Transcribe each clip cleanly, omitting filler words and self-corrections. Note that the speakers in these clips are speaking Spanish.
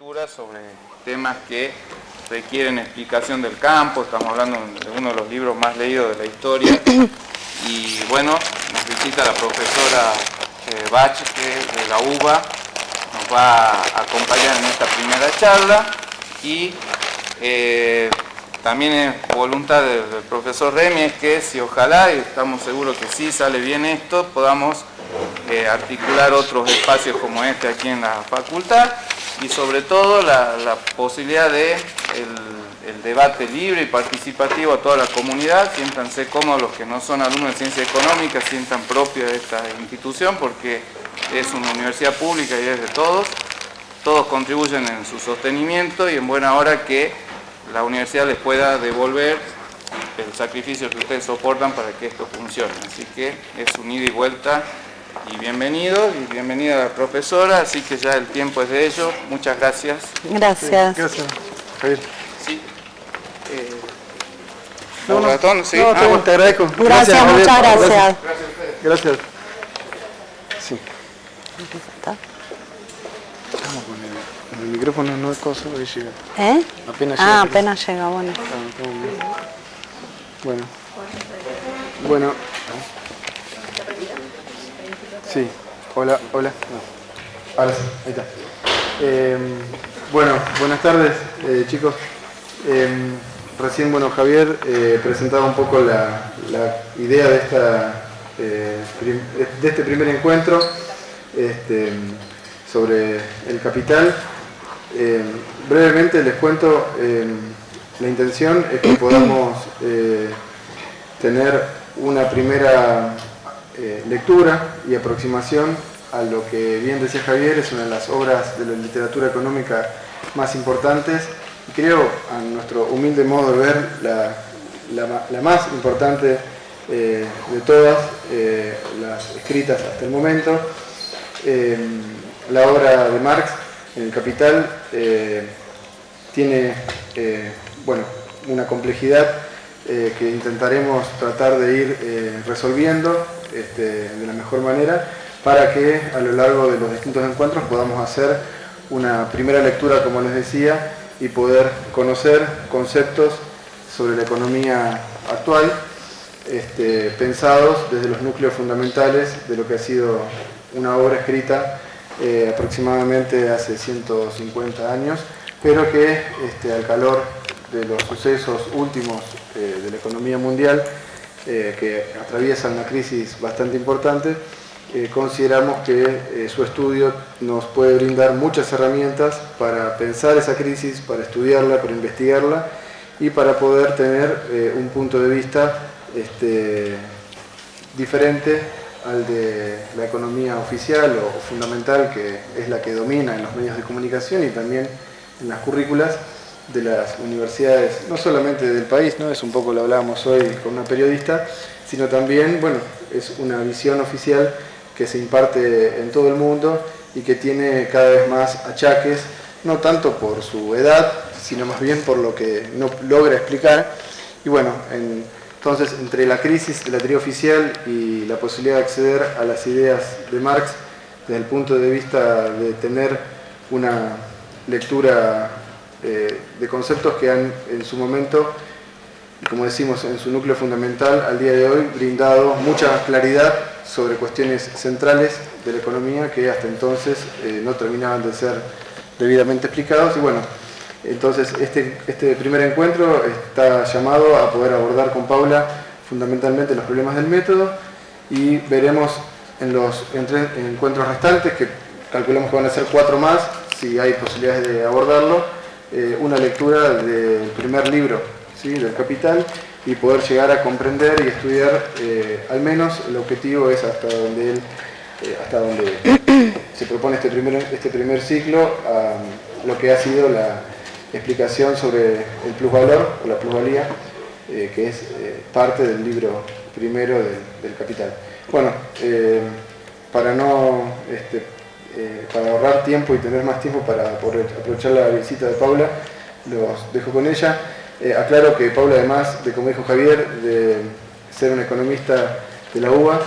lectura sobre temas que requieren explicación del campo. Estamos hablando de uno de los libros más leídos de la historia. Y bueno, nos visita la profesora Bach, que es de la UBA, nos va a acompañar en esta primera charla. Y también es voluntad del profesor Remy, es que si ojalá, y estamos seguros que sí sale bien esto, podamos articular otros espacios como este aquí en la facultad, y sobre todo la posibilidad de el debate libre y participativo a toda la comunidad. Siéntanse cómodos los que no son alumnos de ciencia económica, sientan propio de esta institución, porque es una universidad pública y es de todos. Todos contribuyen en su sostenimiento y en buena hora que la universidad les pueda devolver el sacrificio que ustedes soportan para que esto funcione. Así que es un ida y vuelta, y bienvenido y bienvenida a la profesora, así que ya el tiempo es de ellos. Muchas gracias. Gracias. Gracias, Javier. Sí. No, ratón, sí. Te agradezco. Gracias, Javier. muchas gracias. Gracias a ustedes. Gracias. Sí. ¿Está? Estamos con el micrófono, no es cosa, hoy llega. ¿Eh? Apenas llega. Apenas llega, bueno. Bueno. Sí, hola. No. Ahora sí, ahí está. Bueno, buenas tardes, chicos. Recién, Javier presentaba un poco la idea de este primer encuentro sobre el capital. Brevemente les cuento, la intención es que podamos tener una primera lectura y aproximación a lo que, bien decía Javier, es una de las obras de la literatura económica más importantes, y creo, a nuestro humilde modo de ver, la más importante de todas las escritas hasta el momento. La obra de Marx, El Capital, tiene una complejidad que intentaremos tratar de ir resolviendo de la mejor manera, para que a lo largo de los distintos encuentros podamos hacer una primera lectura, como les decía, y poder conocer conceptos sobre la economía actual, pensados desde los núcleos fundamentales de lo que ha sido una obra escrita aproximadamente hace 150 años, pero que al calor de los sucesos últimos de la economía mundial, que atraviesa una crisis bastante importante, consideramos que su estudio nos puede brindar muchas herramientas para pensar esa crisis, para estudiarla, para investigarla y para poder tener un punto de vista diferente al de la economía oficial o fundamental, que es la que domina en los medios de comunicación y también en las currículas de las universidades, no solamente del país, ¿no? Es un poco, lo hablábamos hoy con una periodista, sino también, es una visión oficial que se imparte en todo el mundo y que tiene cada vez más achaques, no tanto por su edad, sino más bien por lo que no logra explicar. Y entonces, entre la crisis de la teoría oficial y la posibilidad de acceder a las ideas de Marx, desde el punto de vista de tener una lectura de conceptos que han en su momento, y como decimos, en su núcleo fundamental, al día de hoy, brindado mucha claridad sobre cuestiones centrales de la economía que hasta entonces no terminaban de ser debidamente explicados. Y entonces este primer encuentro está llamado a poder abordar con Paula fundamentalmente los problemas del método, y veremos en los encuentros restantes, que calculamos que van a ser 4 más, si hay posibilidades de abordarlo, una lectura del primer libro, ¿sí?, del Capital, y poder llegar a comprender y estudiar, al menos el objetivo es hasta donde se propone este primer ciclo, lo que ha sido la explicación sobre el plusvalor o la plusvalía, que es parte del libro primero del Capital. Para ahorrar tiempo y tener más tiempo para poder aprovechar la visita de Paula, los dejo con ella. Aclaro que Paula, además de, como dijo Javier, de ser una economista de la UBA,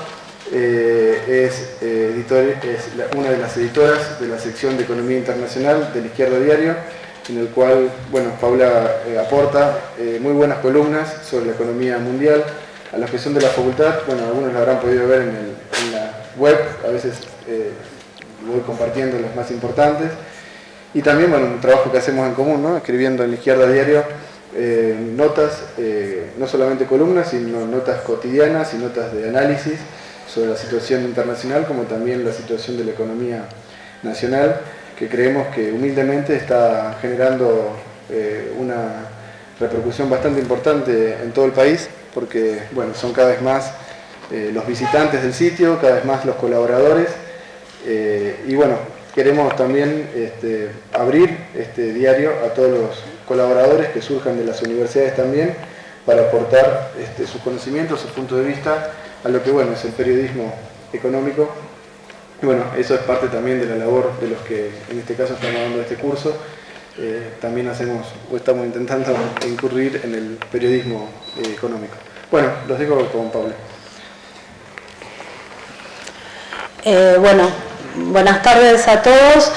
es una de las editoras de la sección de Economía Internacional de La Izquierda Diario, en el cual, bueno, Paula aporta muy buenas columnas sobre la economía mundial a los que son de la facultad. Bueno, algunos lo habrán podido ver en la web, a veces voy compartiendo los más importantes. Y también, bueno, un trabajo que hacemos en común, ¿no? Escribiendo en La Izquierda Diario notas, no solamente columnas, sino notas cotidianas y notas de análisis sobre la situación internacional, como también la situación de la economía nacional, que creemos que humildemente está generando una repercusión bastante importante en todo el país, porque, bueno, son cada vez más los visitantes del sitio, cada vez más los colaboradores, y bueno, queremos también abrir este diario a todos los colaboradores que surjan de las universidades también, para aportar sus conocimientos, su punto de vista a lo que, bueno, es el periodismo económico. Y bueno, eso es parte también de la labor de los que en este caso estamos dando este curso. También hacemos o estamos intentando incurrir en el periodismo económico. Bueno, los dejo con Paula. Bueno, buenas tardes a todos.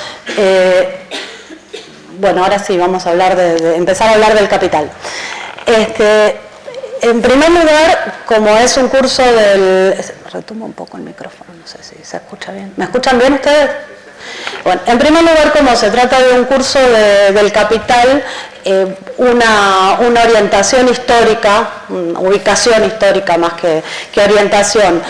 Bueno, ahora sí vamos a hablar empezar a hablar del capital. En primer lugar, como es un curso Retomo un poco el micrófono, no sé si se escucha bien. ¿Me escuchan bien ustedes? Bueno, en primer lugar, como se trata de un curso del capital, una orientación histórica, una ubicación histórica más que orientación.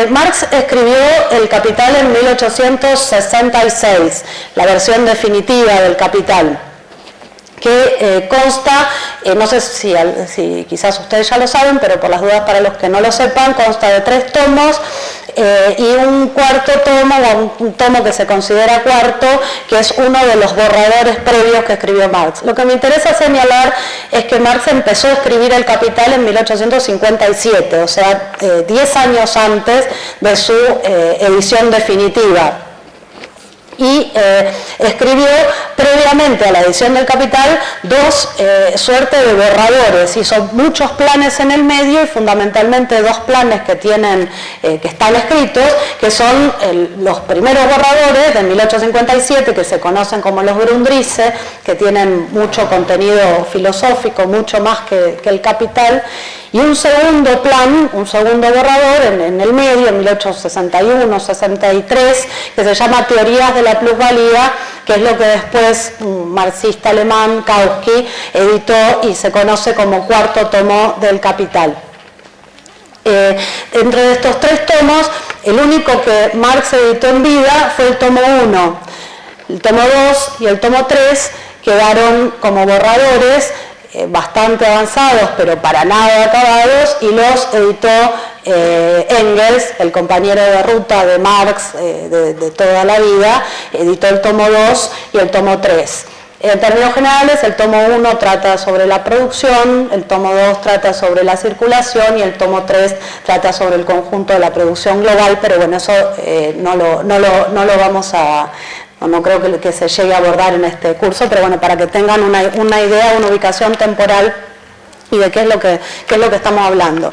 Marx escribió El Capital en 1866, la versión definitiva del Capital, que consta, no sé si quizás ustedes ya lo saben, pero por las dudas para los que no lo sepan, consta de 3 tomos y un cuarto tomo, o un tomo que se considera cuarto, que es uno de los borradores previos que escribió Marx. Lo que me interesa señalar es que Marx empezó a escribir El Capital en 1857, o sea, 10 años antes de su edición definitiva. Y escribió previamente a la edición del Capital 2 suertes de borradores, hizo muchos planes en el medio y fundamentalmente 2 planes que están escritos, que son los primeros borradores de 1857, que se conocen como los Grundrisse, que tienen mucho contenido filosófico, mucho más que el Capital, y un segundo plan, un segundo borrador en el medio, en 1861-63, que se llama Teorías de la Plusvalía, que es lo que después un marxista alemán, Kautsky, editó y se conoce como cuarto tomo del Capital. Entre estos 3 tomos, el único que Marx editó en vida fue el tomo 1. El tomo 2 y el tomo 3 quedaron como borradores, bastante avanzados, pero para nada acabados, y los editó Engels, el compañero de ruta de Marx de toda la vida, editó el tomo 2 y el tomo 3. En términos generales, el tomo 1 trata sobre la producción, el tomo 2 trata sobre la circulación y el tomo 3 trata sobre el conjunto de la producción global, pero bueno, eso no lo vamos a... No creo que se llegue a abordar en este curso, pero bueno, para que tengan una idea, una ubicación temporal y de qué es lo que estamos hablando.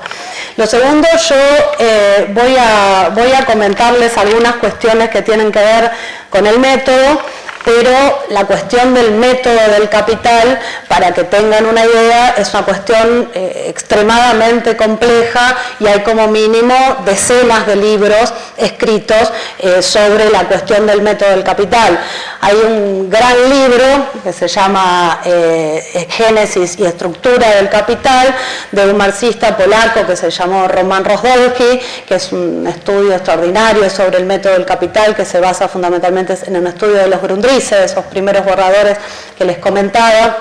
Lo segundo, yo voy a comentarles algunas cuestiones que tienen que ver con el método, pero la cuestión del método del Capital, para que tengan una idea, es una cuestión extremadamente compleja y hay como mínimo decenas de libros escritos sobre la cuestión del método del Capital. Hay un gran libro que se llama Génesis y estructura del Capital, de un marxista polaco que se llamó Roman Rozdolski, que es un estudio extraordinario sobre el método del Capital, que se basa fundamentalmente en un estudio de los Grundrisse, de esos primeros borradores que les comentaba.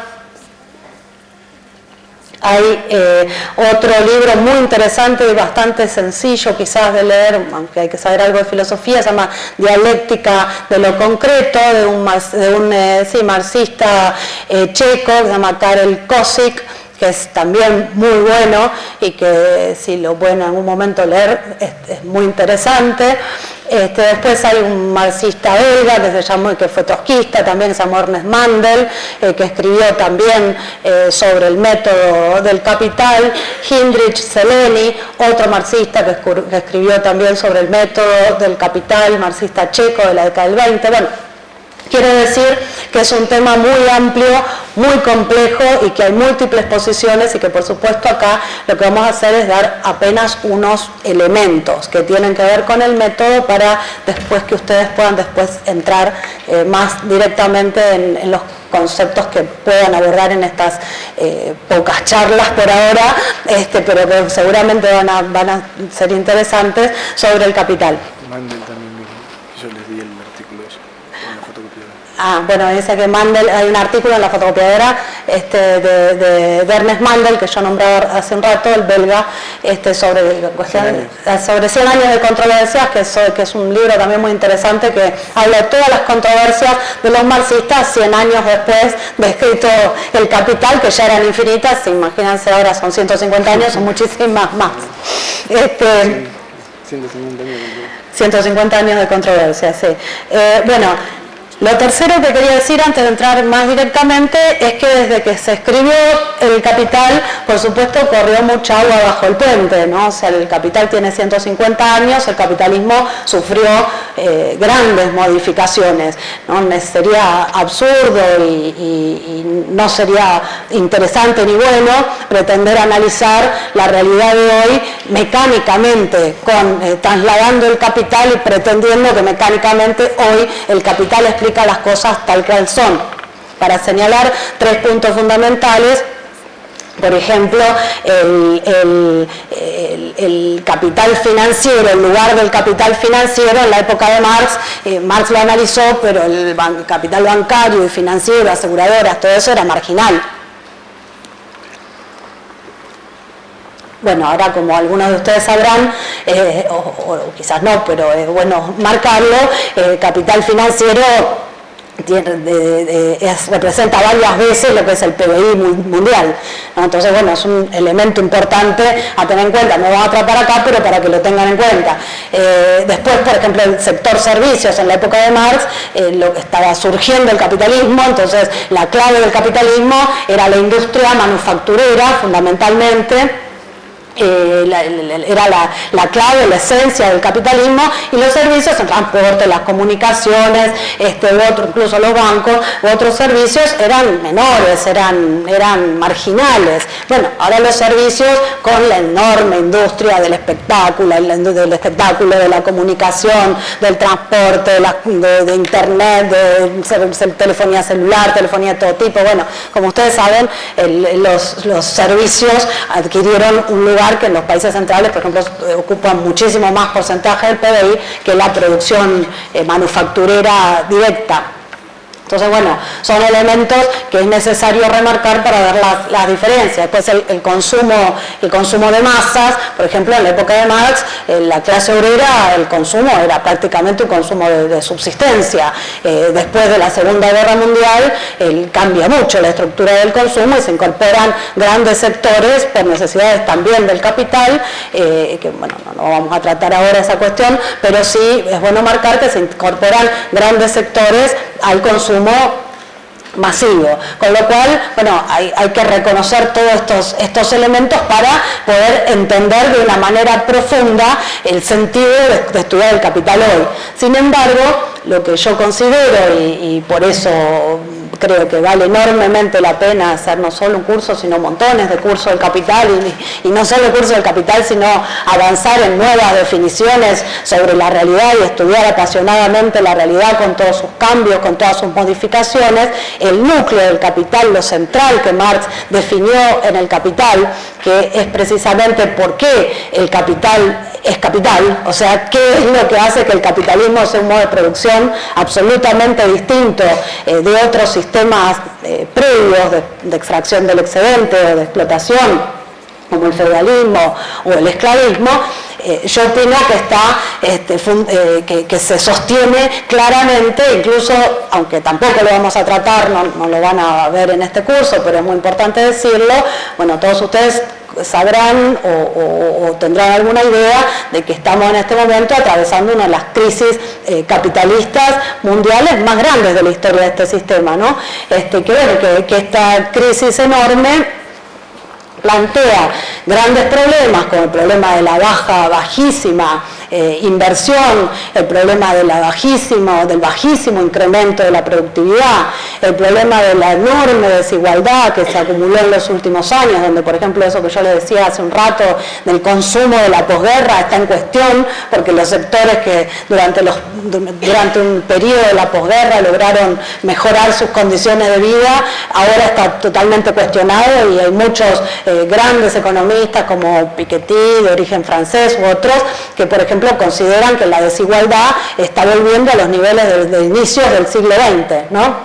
Hay otro libro muy interesante y bastante sencillo quizás de leer, aunque hay que saber algo de filosofía, se llama Dialéctica de lo concreto, de un marxista checo que se llama Karel Kosik, que es también muy bueno y que si lo pueden en algún momento leer es muy interesante. Después hay un marxista belga que fue trotskista también, que se llamó Ernest Mandel, que escribió también sobre el método del capital. Heinrich Seleni, otro marxista que escribió también sobre el método del capital, marxista checo de la década del 20. Bueno, quiero decir que es un tema muy amplio, muy complejo y que hay múltiples posiciones y que por supuesto acá lo que vamos a hacer es dar apenas unos elementos que tienen que ver con el método para después que ustedes puedan después entrar más directamente en los conceptos que puedan abordar en estas pocas charlas por ahora, pero que seguramente van a ser interesantes sobre el capital. Mandel también mismo, yo les di el artículo ese, en la fotocopiadora. Bueno, dice que Mandel, hay un artículo en la fotocopiadora de Ernest Mandel, que yo nombré hace un rato, el belga, sobre 100 años de controversias, que es un libro también muy interesante que habla de todas las controversias de los marxistas 100 años después de escrito El Capital, que ya eran infinitas, imagínense ahora son 150 años, son muchísimas más. 150 años de controversia, sí. Lo tercero que quería decir antes de entrar más directamente es que desde que se escribió El Capital, por supuesto, corrió mucha agua bajo el puente, ¿no? O sea, el Capital tiene 150 años, el capitalismo sufrió grandes modificaciones, ¿no? Sería absurdo y no sería interesante ni bueno pretender analizar la realidad de hoy mecánicamente, trasladando el capital y pretendiendo que mecánicamente hoy el capital explica las cosas tal cual son. Para señalar 3 puntos fundamentales: por ejemplo, el capital financiero, el lugar del capital financiero en la época de Marx, Marx lo analizó, pero el capital bancario y financiero, aseguradoras, todo eso era marginal. Bueno, ahora como algunos de ustedes sabrán, o quizás no, pero es bueno marcarlo, el capital financiero representa varias veces lo que es el PBI mundial, ¿no? Entonces, bueno, es un elemento importante a tener en cuenta. No vamos a tratar acá, pero para que lo tengan en cuenta. Después, por ejemplo, el sector servicios en la época de Marx, lo que estaba surgiendo el capitalismo, entonces la clave del capitalismo era la industria manufacturera, fundamentalmente. Era la clave, la esencia del capitalismo, y los servicios, el transporte, las comunicaciones, incluso los bancos u otros servicios eran menores, eran marginales. Bueno, ahora los servicios, con la enorme industria del espectáculo, de la comunicación, del transporte, de internet, de telefonía celular, telefonía de todo tipo, bueno, como ustedes saben, los servicios adquirieron un lugar que en los países centrales, por ejemplo, ocupan muchísimo más porcentaje del PBI que la producción manufacturera directa. Entonces, bueno, son elementos que es necesario remarcar para ver las diferencias. Después el consumo de masas, por ejemplo, en la época de Marx, la clase obrera, el consumo era prácticamente un consumo de subsistencia. Después de la Segunda Guerra Mundial, cambia mucho la estructura del consumo y se incorporan grandes sectores por necesidades también del capital, que bueno, no vamos a tratar ahora esa cuestión, pero sí es bueno marcar que se incorporan grandes sectores al consumo masivo, con lo cual, bueno, hay que reconocer todos estos elementos para poder entender de una manera profunda el sentido de estudiar el capital hoy. Sin embargo, lo que yo considero, y por eso creo que vale enormemente la pena hacer no solo un curso, sino montones de cursos del capital, y no solo cursos del capital, sino avanzar en nuevas definiciones sobre la realidad y estudiar apasionadamente la realidad con todos sus cambios, con todas sus modificaciones. El núcleo del capital, lo central que Marx definió en el Capital, que es precisamente por qué el capital es capital, o sea, qué es lo que hace que el capitalismo sea un modo de producción absolutamente distinto de otros sistemas previos de extracción del excedente o de explotación, como el feudalismo o el esclavismo. Yo opino que que se sostiene claramente, incluso, aunque tampoco lo vamos a tratar, no lo van a ver en este curso, pero es muy importante decirlo. Bueno, todos ustedes sabrán o tendrán alguna idea de que estamos en este momento atravesando una de las crisis capitalistas mundiales más grandes de la historia de este sistema, ¿no? Que esta crisis enorme plantea grandes problemas, como el problema de la bajísima inversión, el problema del bajísimo incremento de la productividad, el problema de la enorme desigualdad que se acumuló en los últimos años, donde, por ejemplo, eso que yo le decía hace un rato del consumo de la posguerra está en cuestión, porque los sectores que durante un periodo de la posguerra lograron mejorar sus condiciones de vida, ahora está totalmente cuestionado, y hay muchos grandes economistas como Piketty, de origen francés, u otros, que, por ejemplo, consideran que la desigualdad está volviendo a los niveles de inicios del siglo XX, ¿no?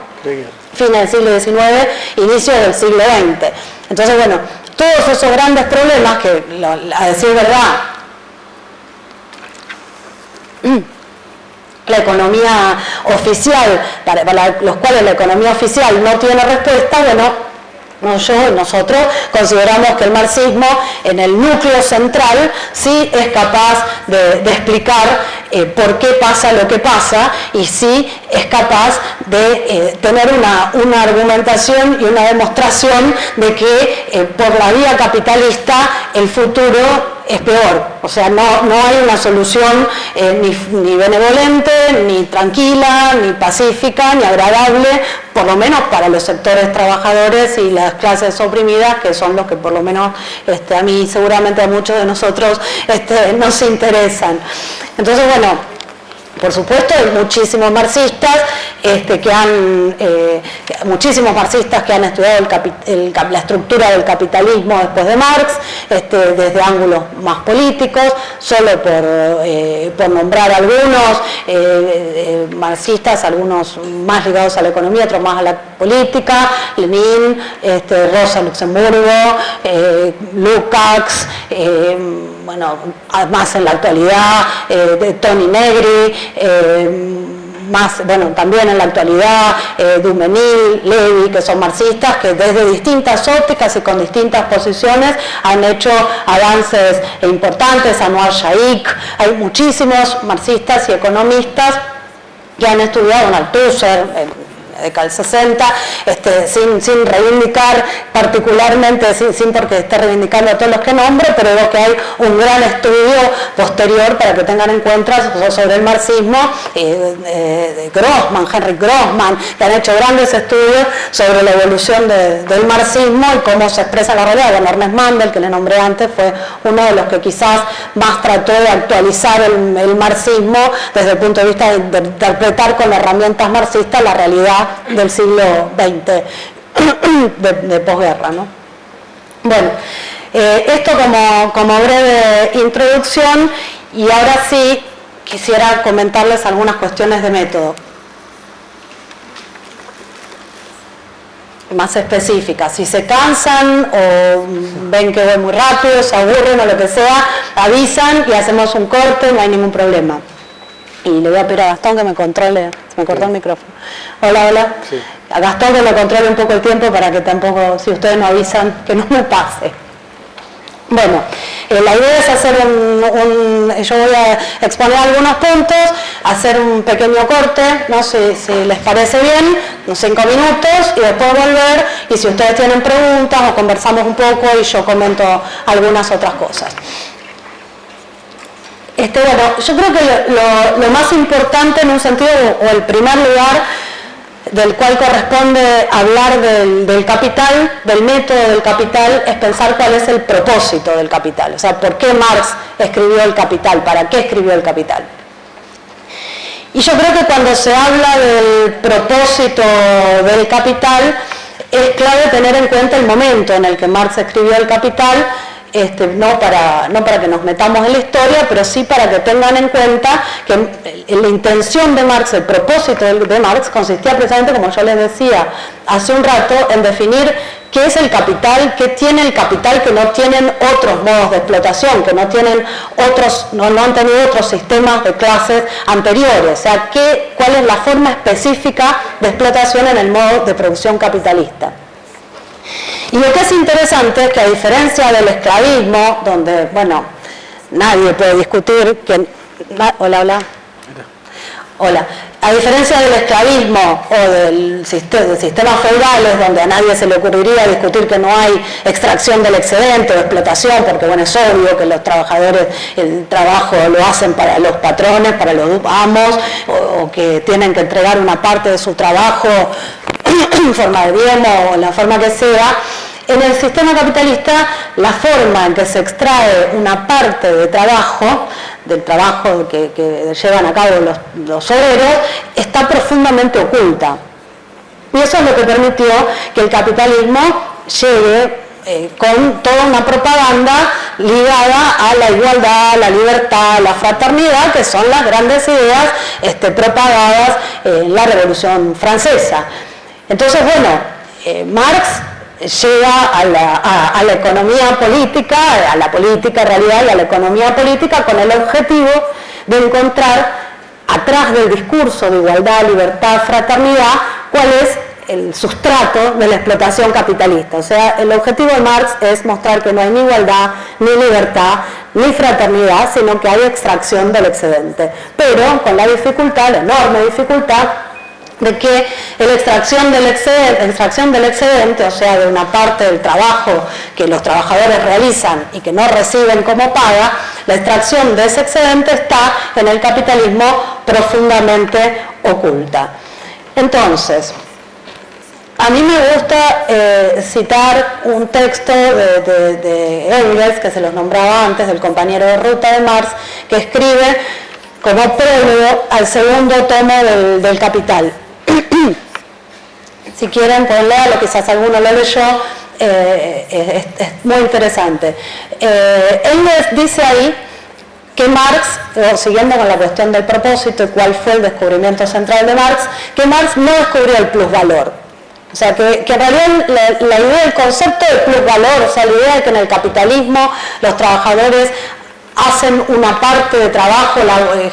Fines del siglo XIX, inicios del siglo XX. Entonces, bueno, todos esos grandes problemas que, a decir verdad, la economía oficial, para los cuales la economía oficial no tiene respuesta, bueno, nosotros consideramos que el marxismo en el núcleo central sí es capaz de explicar por qué pasa lo que pasa, y sí es capaz de tener una argumentación y una demostración de que por la vía capitalista el futuro es peor. O sea, no hay una solución ni benevolente, ni tranquila, ni pacífica, ni agradable, por lo menos para los sectores trabajadores y las clases oprimidas, que son los que por lo menos a mí, seguramente a muchos de nosotros, nos interesan. Entonces, bueno, por supuesto, hay muchísimos marxistas muchísimos marxistas que han estudiado la estructura del capitalismo después de Marx, desde ángulos más políticos, solo por nombrar algunos marxistas, algunos más ligados a la economía, otros más a la política: Lenin, Rosa Luxemburgo, Lukács, bueno, más en la actualidad, Toni Negri, también en la actualidad Dumenil, Levi, que son marxistas que desde distintas ópticas y con distintas posiciones han hecho avances importantes. Anwar Shaikh, hay muchísimos marxistas y economistas que han estudiado en Althusser, década del 60, sin reivindicar particularmente, sin porque esté reivindicando a todos los que nombre, pero veo que hay un gran estudio posterior para que tengan en cuenta sobre el marxismo, Henrik Grossman, que han hecho grandes estudios sobre la evolución del marxismo y cómo se expresa la realidad. Bueno, Ernest Mandel, que le nombré antes, fue uno de los que quizás más trató de actualizar el marxismo desde el punto de vista de interpretar con herramientas marxistas la realidad del siglo XX de posguerra, ¿no? Bueno, esto como breve introducción, y ahora sí quisiera comentarles algunas cuestiones de método más específicas. Si se cansan o ven que voy muy rápido, se aburren o lo que sea, avisan y hacemos un corte, no hay ningún problema. Y le voy a pedir a Gastón que me controle, se me cortó el micrófono. Hola. Sí. A Gastón que me controle un poco el tiempo para que tampoco, si ustedes no avisan, que no me pase. Bueno, la idea es hacer yo voy a exponer algunos puntos, hacer un pequeño corte, no sé si les parece bien, unos 5 minutos, y después volver, y si ustedes tienen preguntas o conversamos un poco y yo comento algunas otras cosas. Bueno, yo creo que lo más importante en un sentido, o el primer lugar del cual corresponde hablar del capital, del método del capital, es pensar cuál es el propósito del capital. O sea, ¿por qué Marx escribió el capital? ¿Para qué escribió el capital? Y yo creo que cuando se habla del propósito del capital, es clave tener en cuenta el momento en el que Marx escribió el capital, no para que nos metamos en la historia, pero sí para que tengan en cuenta que la intención de Marx, el propósito de Marx, consistía precisamente, como yo les decía hace un rato, en definir qué es el capital, qué tiene el capital que no tienen otros modos de explotación, que no han tenido otros sistemas de clases anteriores. O sea, cuál es la forma específica de explotación en el modo de producción capitalista. Y lo que es interesante es que a diferencia del esclavismo, donde, bueno, nadie puede discutir que... Hola. A diferencia del esclavismo o del sistema feudales, donde a nadie se le ocurriría discutir que no hay extracción del excedente o explotación, porque bueno, es obvio que los trabajadores el trabajo lo hacen para los patrones, para los amos, o que tienen que entregar una parte de su trabajo en forma de diezmo o la forma que sea. En el sistema capitalista, la forma en que se extrae una parte de trabajo, del trabajo que llevan a cabo los obreros, está profundamente oculta. Y eso es lo que permitió que el capitalismo llegue con toda una propaganda ligada a la igualdad, la libertad, la fraternidad, que son las grandes ideas propagadas en la Revolución Francesa. Entonces, bueno, Marx llega a la economía política, a la política en realidad y a la economía política con el objetivo de encontrar atrás del discurso de igualdad, libertad, fraternidad, cuál es el sustrato de la explotación capitalista. O sea, el objetivo de Marx es mostrar que no hay ni igualdad, ni libertad, ni fraternidad, sino que hay extracción del excedente. Pero con la dificultad, la enorme dificultad, de que la extracción del excedente, o sea, de una parte del trabajo que los trabajadores realizan y que no reciben como paga, la extracción de ese excedente está en el capitalismo profundamente oculta. Entonces, a mí me gusta citar un texto de Engels, que se los nombraba antes, del compañero de ruta de Marx, que escribe como prólogo al segundo tomo del Capital. Si quieren pueden leerlo, quizás alguno lo leyó, es muy interesante. Engels dice ahí que Marx, siguiendo con la cuestión del propósito y cuál fue el descubrimiento central de Marx, que Marx no descubrió el plusvalor. O sea, que en realidad la idea del concepto de plusvalor, o sea, la idea de que en el capitalismo los trabajadores hacen una parte de trabajo,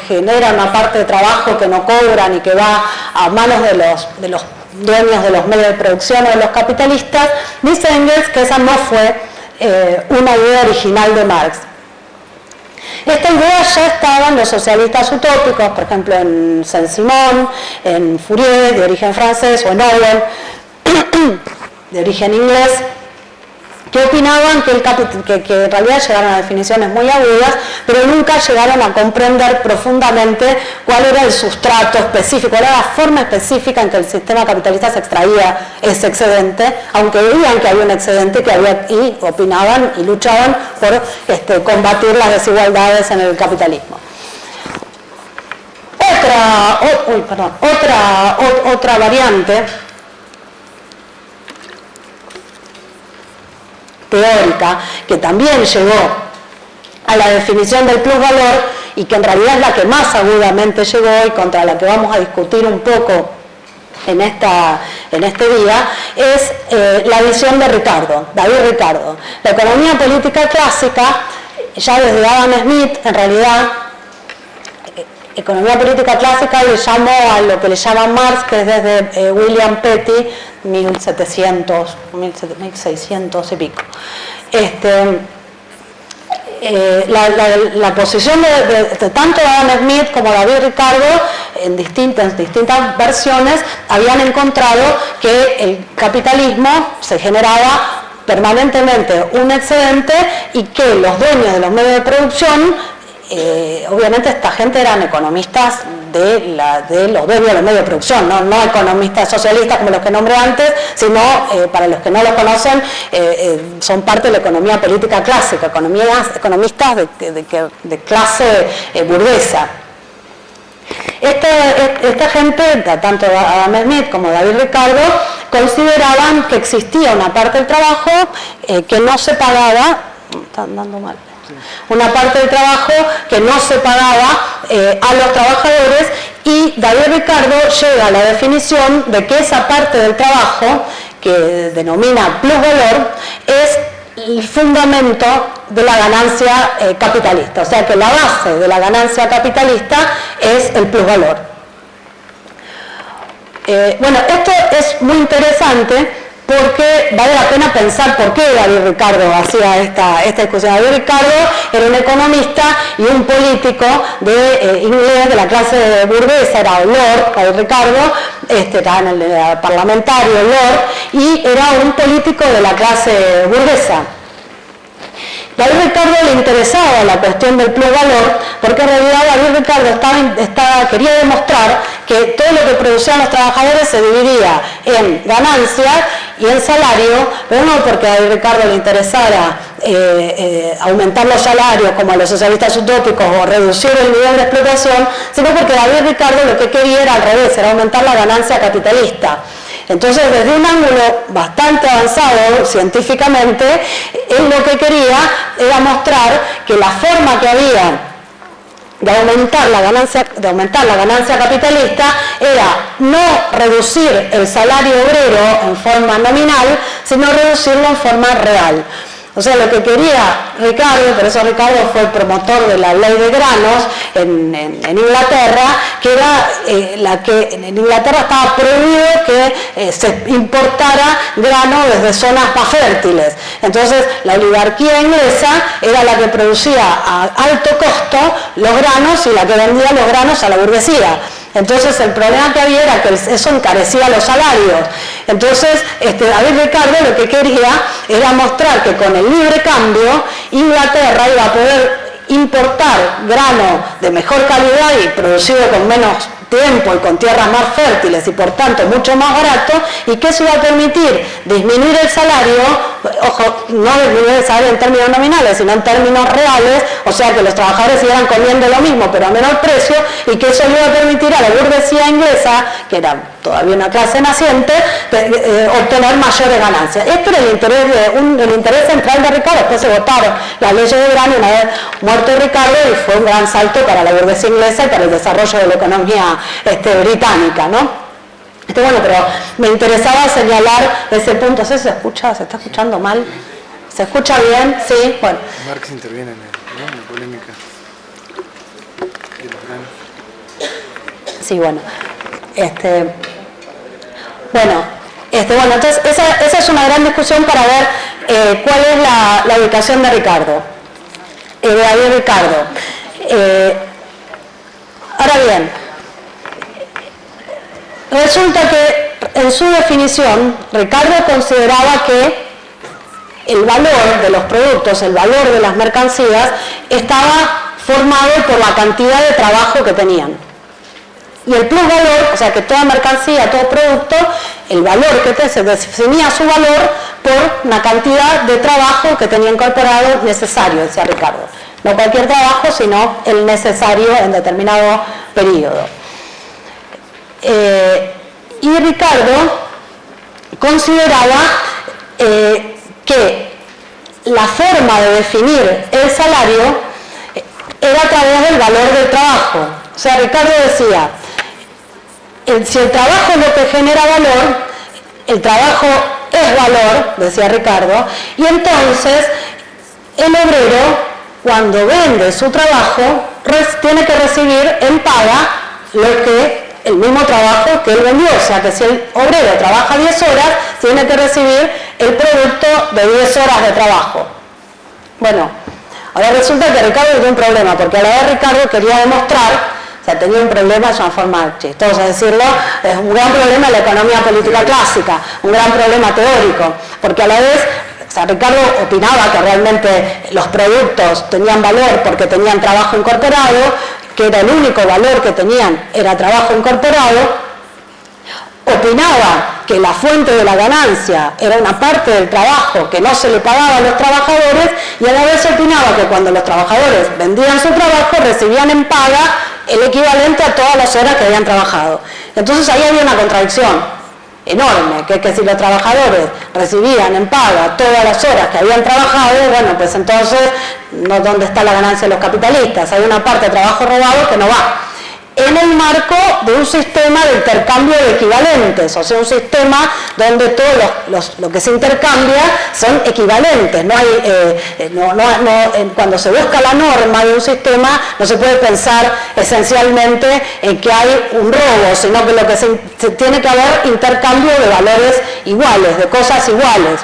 generan una parte de trabajo que no cobran y que va a manos de los dueños de los medios de producción o de los capitalistas, dice Engels que esa no fue una idea original de Marx. Esta idea ya estaba en los socialistas utópicos, por ejemplo en Saint-Simon, en Fourier, de origen francés, o en Owen, de origen inglés, que opinaban que en realidad llegaron a definiciones muy agudas, pero nunca llegaron a comprender profundamente cuál era el sustrato específico, cuál era la forma específica en que el sistema capitalista se extraía ese excedente, aunque veían que había un excedente que había, y opinaban y luchaban por combatir las desigualdades en el capitalismo. Otra variante teórica que también llegó a la definición del plusvalor y que en realidad es la que más agudamente llegó y contra la que vamos a discutir un poco en este día, es la visión de David Ricardo. La economía política clásica, ya desde Adam Smith, en realidad, economía política clásica le llamó a lo que le llama Marx, que es desde William Petty, 1700, 1600 y pico. La posición de tanto Adam Smith como David Ricardo, en distintas versiones, habían encontrado que el capitalismo se generaba permanentemente un excedente y que los dueños de los medios de producción, obviamente esta gente eran economistas de los dueños de los medios de producción, no economistas socialistas como los que nombré antes, sino, para los que no los conocen, son parte de la economía política clásica, economistas de clase burguesa. Esta gente, tanto Adam Smith como David Ricardo, consideraban que existía una parte del trabajo que no se pagaba, están dando mal, una parte del trabajo que no se pagaba a los trabajadores, y David Ricardo llega a la definición de que esa parte del trabajo, que denomina plusvalor, es el fundamento de la ganancia capitalista, o sea que la base de la ganancia capitalista es el plusvalor. Bueno, esto es muy interesante porque vale la pena pensar por qué David Ricardo hacía esta discusión. David Ricardo era un economista y un político inglés de la clase burguesa, era Lord, David Ricardo, estaba en el parlamentario Lord, y era un político de la clase burguesa. A David Ricardo le interesaba la cuestión del plusvalor, porque en realidad David Ricardo quería demostrar que todo lo que producían los trabajadores se dividía en ganancias y en salario, pero no porque a David Ricardo le interesara aumentar los salarios como a los socialistas utópicos o reducir el nivel de explotación, sino porque David Ricardo lo que quería era al revés, era aumentar la ganancia capitalista. Entonces, desde un ángulo bastante avanzado científicamente, él lo que quería era mostrar que la forma que había de aumentar la ganancia capitalista era no reducir el salario obrero en forma nominal, sino reducirlo en forma real. O sea, lo que quería Ricardo, por eso Ricardo fue el promotor de la ley de granos en Inglaterra, que era en Inglaterra estaba prohibido que se importara grano desde zonas más fértiles. Entonces, la oligarquía inglesa era la que producía a alto costo los granos y la que vendía los granos a la burguesía. Entonces el problema que había era que eso encarecía los salarios. Entonces David Ricardo lo que quería era mostrar que con el libre cambio Inglaterra iba a poder importar grano de mejor calidad y producido con menos tiempo y con tierras más fértiles y por tanto mucho más barato, y que eso iba a permitir disminuir el salario, ojo, no disminuir el salario en términos nominales, sino en términos reales, o sea que los trabajadores siguieran comiendo lo mismo pero a menor precio, y que eso le iba a permitir a la burguesía inglesa, que era todavía una clase naciente, obtener mayores ganancias. Esto era el interés central de Ricardo. Después se votaron las leyes de grano una vez muerto Ricardo, y fue un gran salto para la burguesía inglesa y para el desarrollo de la economía británica, ¿no? Bueno, pero me interesaba señalar ese punto. ¿Se escucha? ¿Se está escuchando mal? ¿Se escucha bien? Sí, bueno. Marx interviene en la polémica de los granos. Sí, bueno. Bueno, entonces esa es una gran discusión para ver cuál es la ubicación de Ricardo, de David Ricardo. Ahora bien, resulta que en su definición Ricardo consideraba que el valor de los productos, el valor de las mercancías, estaba formado por la cantidad de trabajo que tenían. Y el plusvalor, o sea que toda mercancía, todo producto, el valor que se definía su valor por una cantidad de trabajo que tenía incorporado necesario, decía Ricardo. No cualquier trabajo, sino el necesario en determinado periodo. Y Ricardo consideraba que la forma de definir el salario era a través del valor del trabajo. O sea, Ricardo decía, si el trabajo es lo que genera valor, el trabajo es valor, decía Ricardo, y entonces el obrero, cuando vende su trabajo, tiene que recibir en paga el mismo trabajo que él vendió. O sea que si el obrero trabaja 10 horas, tiene que recibir el producto de 10 horas de trabajo. Bueno, ahora resulta que Ricardo tiene un problema, porque a la vez Ricardo quería demostrar, o sea, tenía un problema, es una forma chistosa de decirlo, es un gran problema en la economía política clásica, un gran problema teórico, porque a la vez, o sea, Ricardo opinaba que realmente los productos tenían valor porque tenían trabajo incorporado, que era el único valor que tenían, era trabajo incorporado. Opinaba que la fuente de la ganancia era una parte del trabajo que no se le pagaba a los trabajadores, y a la vez opinaba que cuando los trabajadores vendían su trabajo recibían en paga el equivalente a todas las horas que habían trabajado. Entonces ahí había una contradicción enorme, que si los trabajadores recibían en paga todas las horas que habían trabajado, bueno, pues entonces, ¿dónde está la ganancia de los capitalistas? Hay una parte de trabajo robado que no va. en el marco de un sistema de intercambio de equivalentes, o sea, un sistema donde todo lo que se intercambia son equivalentes. No hay, cuando se busca la norma de un sistema, no se puede pensar esencialmente en que hay un robo, sino que lo que se tiene que haber intercambio de valores iguales, de cosas iguales.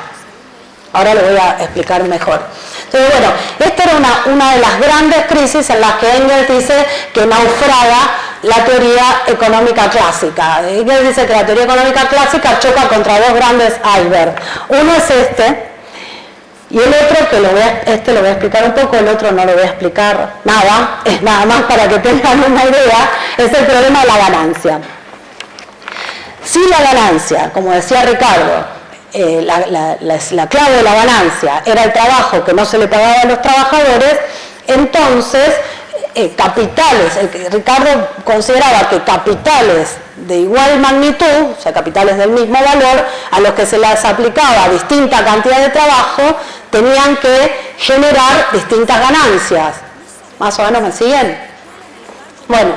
Ahora lo voy a explicar mejor. Entonces, bueno, esta era una de las grandes crisis en las que Engels dice que naufraga la teoría económica clásica. Engels dice que la teoría económica clásica choca contra dos grandes icebergs. Uno es este, y el otro, que lo voy a explicar un poco, el otro no lo voy a explicar nada, es nada más para que tengan una idea, es el problema de la ganancia. Si la ganancia, como decía Ricardo, la clave de la ganancia era el trabajo que no se le pagaba a los trabajadores, entonces capitales, Ricardo consideraba que capitales de igual magnitud, o sea, capitales del mismo valor, a los que se les aplicaba distinta cantidad de trabajo, tenían que generar distintas ganancias. ¿Más o menos me siguen? Bueno,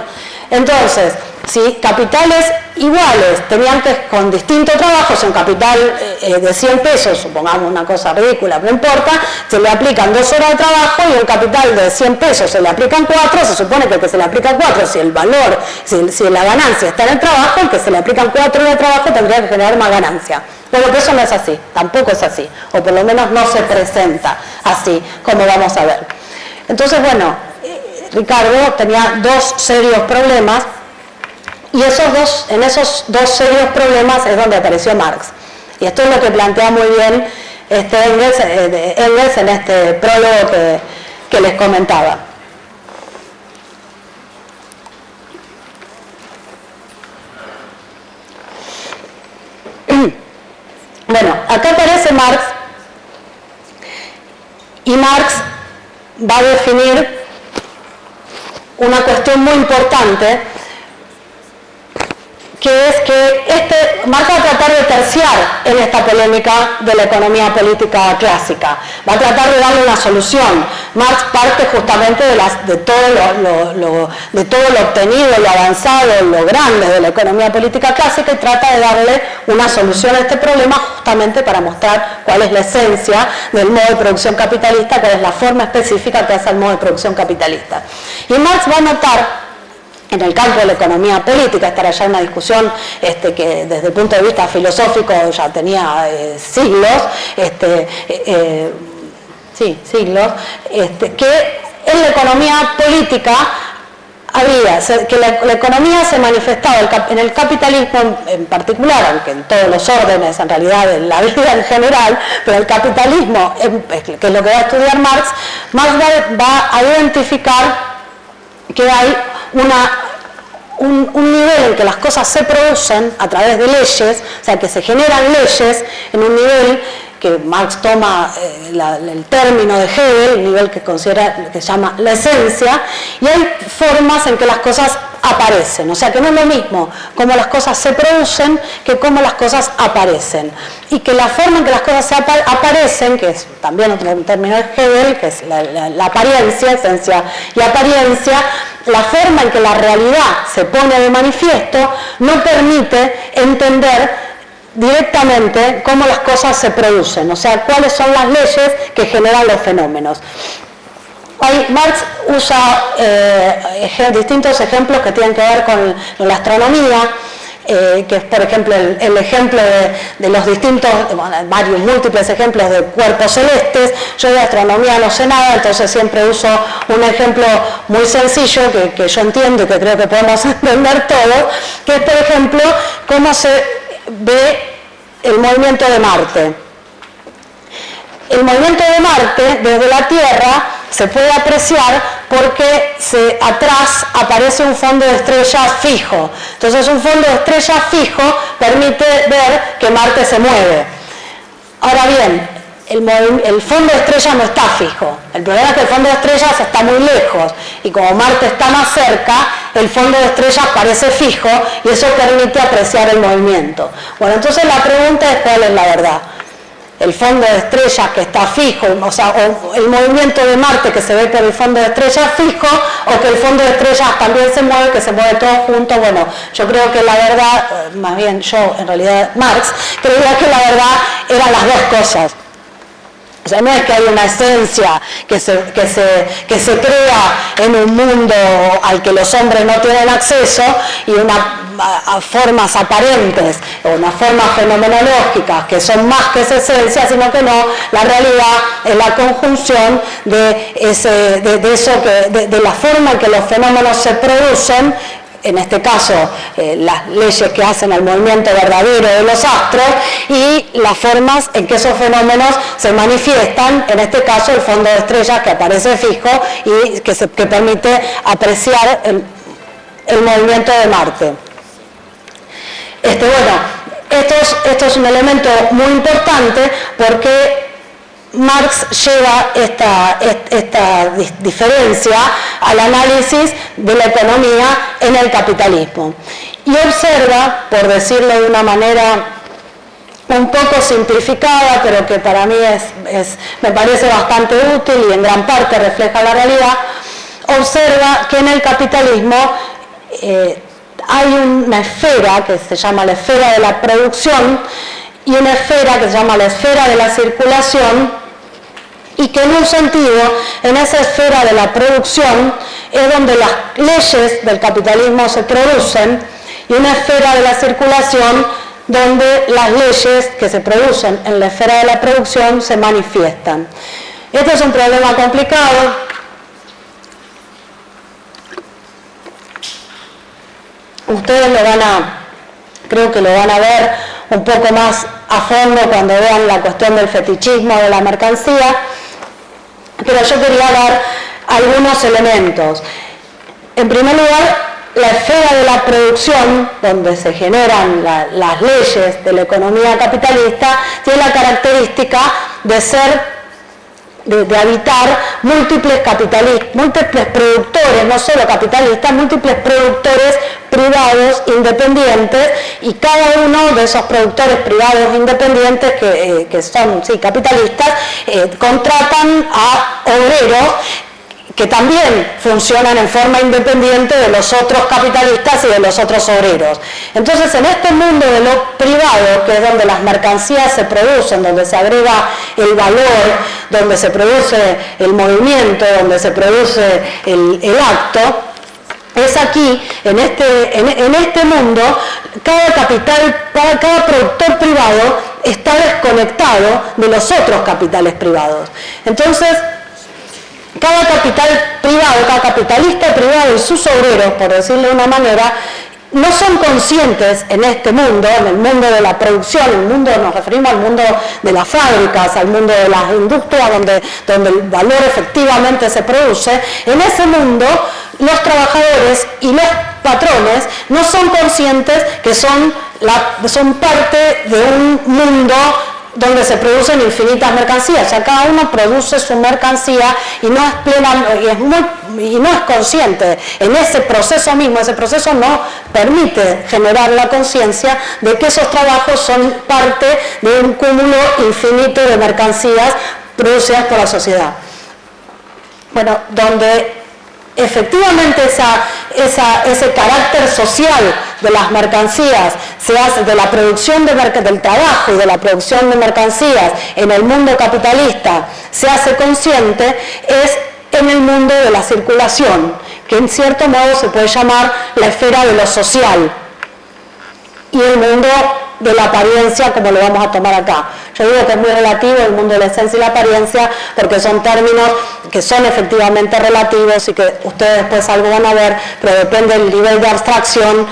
entonces, si capitales iguales tenían que, con distinto trabajo, si un capital de 100 pesos, supongamos una cosa ridícula, no importa, se le aplican 2 horas de trabajo y un capital de 100 pesos se le aplican 4, se supone que el que se le aplica 4, si el valor, si la ganancia está en el trabajo, el que se le aplican 4 horas de trabajo tendría que generar más ganancia. Pero eso no es así, tampoco es así, o por lo menos no se presenta así, como vamos a ver. Entonces, bueno, Ricardo tenía dos serios problemas, y en esos dos serios problemas es donde apareció Marx. Y esto es lo que plantea muy bien Engels en este prólogo que les comentaba. Bueno, acá aparece Marx, y Marx va a definir una cuestión muy importante, que es que Marx va a tratar de terciar en esta polémica de la economía política clásica, va a tratar de darle una solución. Marx parte justamente de todo lo obtenido, lo avanzado, lo grande de la economía política clásica, y trata de darle una solución a este problema justamente para mostrar cuál es la esencia del modo de producción capitalista, cuál es la forma específica que hace el modo de producción capitalista. Y Marx va a notar, en el campo de la economía política, esta era ya una discusión que desde el punto de vista filosófico ya tenía siglos, que en la economía política que la economía se manifestaba en el capitalismo en particular, aunque en todos los órdenes en realidad en la vida en general, pero el capitalismo, que es lo que va a estudiar Marx va a identificar que hay un nivel en que las cosas se producen a través de leyes, o sea, que se generan leyes en un nivel que Marx toma el término de Hegel, el nivel que se llama la esencia, y hay formas en que las cosas aparecen, o sea que no es lo mismo cómo las cosas se producen que cómo las cosas aparecen, y que la forma en que las cosas aparecen, que es también otro término de Hegel, que es la apariencia, esencia y apariencia, la forma en que la realidad se pone de manifiesto no permite entender directamente cómo las cosas se producen, o sea, cuáles son las leyes que generan los fenómenos. Marx usa distintos ejemplos que tienen que ver con la astronomía, que es, por ejemplo, el ejemplo de los distintos, varios múltiples ejemplos de cuerpos celestes. Yo de astronomía no sé nada, entonces siempre uso un ejemplo muy sencillo que yo entiendo y que creo que podemos entender todos, que es, por ejemplo, cómo se ve el movimiento de Marte. El movimiento de Marte desde la Tierra se puede apreciar porque atrás aparece un fondo de estrellas fijo. Entonces un fondo de estrellas fijo permite ver que Marte se mueve. Ahora bien, el fondo de estrellas no está fijo. El problema es que el fondo de estrellas está muy lejos y como Marte está más cerca, el fondo de estrellas parece fijo y eso permite apreciar el movimiento. Bueno, entonces la pregunta es cuál es la verdad. el fondo de estrellas que está fijo, o sea, o el movimiento de Marte que se ve por el fondo de estrellas fijo, o que el fondo de estrellas también se mueve, que se mueve todo junto. Bueno, yo creo que la verdad, más bien yo, en realidad Marx, creía que la verdad eran las dos cosas. O sea, no es que hay una esencia que se crea en un mundo al que los hombres no tienen acceso y a formas aparentes o unas formas fenomenológicas que son más que esa esencia, sino que no, la realidad es la conjunción de la forma en que los fenómenos se producen, en este caso las leyes que hacen al movimiento verdadero de los astros, y las formas en que esos fenómenos se manifiestan, en este caso el fondo de estrellas que aparece fijo y que permite apreciar el movimiento de Marte. Esto es un elemento muy importante porque Marx lleva esta diferencia al análisis de la economía en el capitalismo y observa, por decirlo de una manera un poco simplificada, pero que para mí me parece bastante útil y en gran parte refleja la realidad, observa que en el capitalismo hay una esfera que se llama la esfera de la producción y una esfera que se llama la esfera de la circulación, y que en un sentido, en esa esfera de la producción es donde las leyes del capitalismo se producen, y una esfera de la circulación donde las leyes que se producen en la esfera de la producción se manifiestan. Este es un problema complicado. Ustedes creo que lo van a ver un poco más a fondo cuando vean la cuestión del fetichismo de la mercancía, pero yo quería dar algunos elementos. En primer lugar, la esfera de la producción, donde se generan las leyes de la economía capitalista, tiene la característica de habitar múltiples productores, no solo capitalistas, múltiples productores privados independientes, y cada uno de esos productores privados independientes que son capitalistas contratan a obreros que también funcionan en forma independiente de los otros capitalistas y de los otros obreros. Entonces, en este mundo de lo privado, que es donde las mercancías se producen, donde se agrega el valor, donde se produce el movimiento, donde se produce el acto, es aquí, en este mundo, cada productor privado está desconectado de los otros capitales privados. Entonces, cada capital privado, cada capitalista privado y sus obreros, por decirlo de una manera, no son conscientes en este mundo, en el mundo de la producción, nos referimos al mundo de las fábricas, al mundo de las industrias donde el valor efectivamente se produce. En ese mundo, los trabajadores y los patrones no son conscientes que son parte de un mundo donde se producen infinitas mercancías. O sea, cada uno produce su mercancía y no es consciente en ese proceso mismo. Ese proceso no permite generar la conciencia de que esos trabajos son parte de un cúmulo infinito de mercancías producidas por la sociedad. Bueno, donde efectivamente ese carácter social de las mercancías se hace, de la producción del trabajo y de la producción de mercancías en el mundo capitalista se hace consciente, es en el mundo de la circulación, que en cierto modo se puede llamar la esfera de lo social, y el mundo de la apariencia, como lo vamos a tomar acá. Yo digo que es muy relativo el mundo de la esencia y la apariencia, porque son términos que son efectivamente relativos y que ustedes después algo van a ver, pero depende del nivel de abstracción,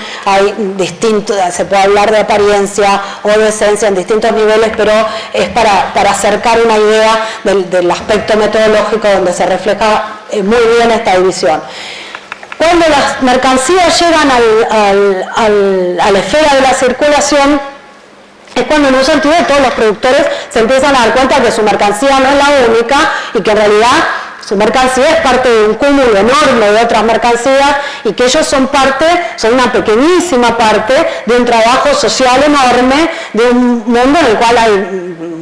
se puede hablar de apariencia o de esencia en distintos niveles, pero es para acercar una idea del aspecto metodológico donde se refleja muy bien esta división. Cuando las mercancías llegan a la esfera de la circulación, es cuando en un sentido todos los productores se empiezan a dar cuenta que su mercancía no es la única y que en realidad su mercancía es parte de un cúmulo enorme de otras mercancías y que ellos son una pequeñísima parte de un trabajo social enorme, de un mundo en el cual hay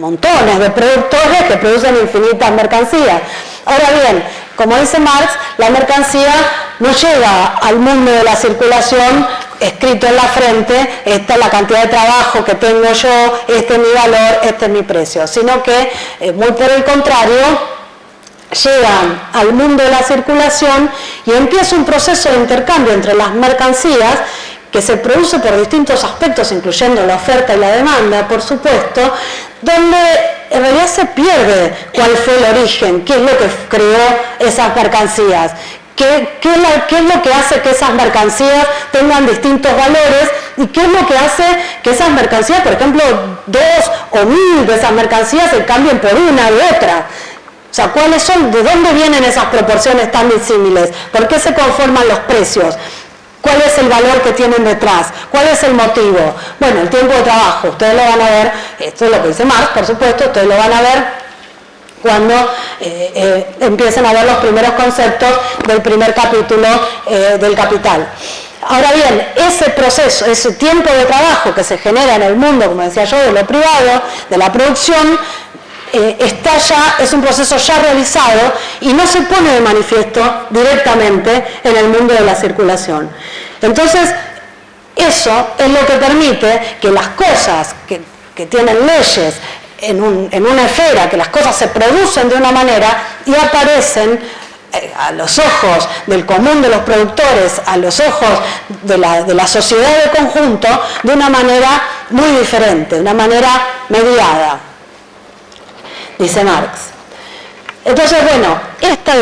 montones de productores que producen infinitas mercancías. Ahora bien, como dice Marx, la mercancía no llega al mundo de la circulación escrito en la frente, esta es la cantidad de trabajo que tengo yo, este es mi valor, este es mi precio, sino que, muy por el contrario, llegan al mundo de la circulación y empieza un proceso de intercambio entre las mercancías que se produce por distintos aspectos, incluyendo la oferta y la demanda, por supuesto, donde en realidad se pierde cuál fue el origen, qué es lo que creó esas mercancías. ¿Qué es lo que hace que esas mercancías tengan distintos valores y qué es lo que hace que esas mercancías, por ejemplo, 2 o 1000 de esas mercancías se cambien por una u otra? O sea, ¿cuáles son? ¿De dónde vienen esas proporciones tan disímiles? ¿Por qué se conforman los precios? ¿Cuál es el valor que tienen detrás? ¿Cuál es el motivo? Bueno, el tiempo de trabajo, ustedes lo van a ver, esto es lo que dice Marx, por supuesto, ustedes lo van a ver cuando empiecen a ver los primeros conceptos del primer capítulo del Capital. Ahora bien, ese proceso, ese tiempo de trabajo que se genera en el mundo, como decía yo, de lo privado, de la producción, es un proceso ya realizado y no se pone de manifiesto directamente en el mundo de la circulación. Entonces, eso es lo que permite que las cosas que tienen leyes en una esfera, que las cosas se producen de una manera y aparecen a los ojos del común de los productores, a los ojos de la sociedad de conjunto, de una manera muy diferente, de una manera mediada, dice Marx. Entonces, bueno, esta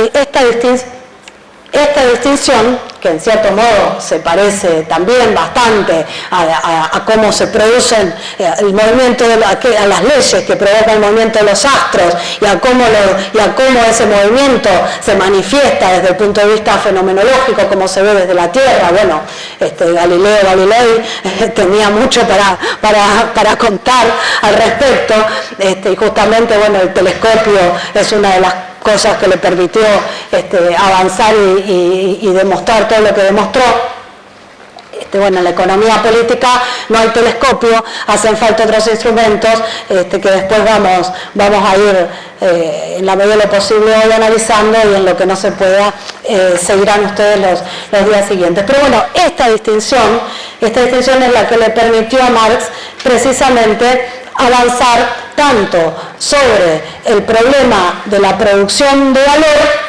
distinción, que en cierto modo se parece también bastante a cómo se producen el movimiento, a las leyes que provocan el movimiento de los astros y a cómo ese movimiento se manifiesta desde el punto de vista fenomenológico, como se ve desde la Tierra. Bueno, Galileo Galilei tenía mucho para contar al respecto, y justamente, bueno, el telescopio es una de las cosas que le permitió avanzar y demostrar todo lo que demostró. Bueno, en la economía política no hay telescopio, hacen falta otros instrumentos que después vamos a ir en la medida de lo posible hoy analizando, y en lo que no se pueda seguirán ustedes los días siguientes. Pero bueno, esta distinción es la que le permitió a Marx precisamente avanzar tanto sobre el problema de la producción de valor,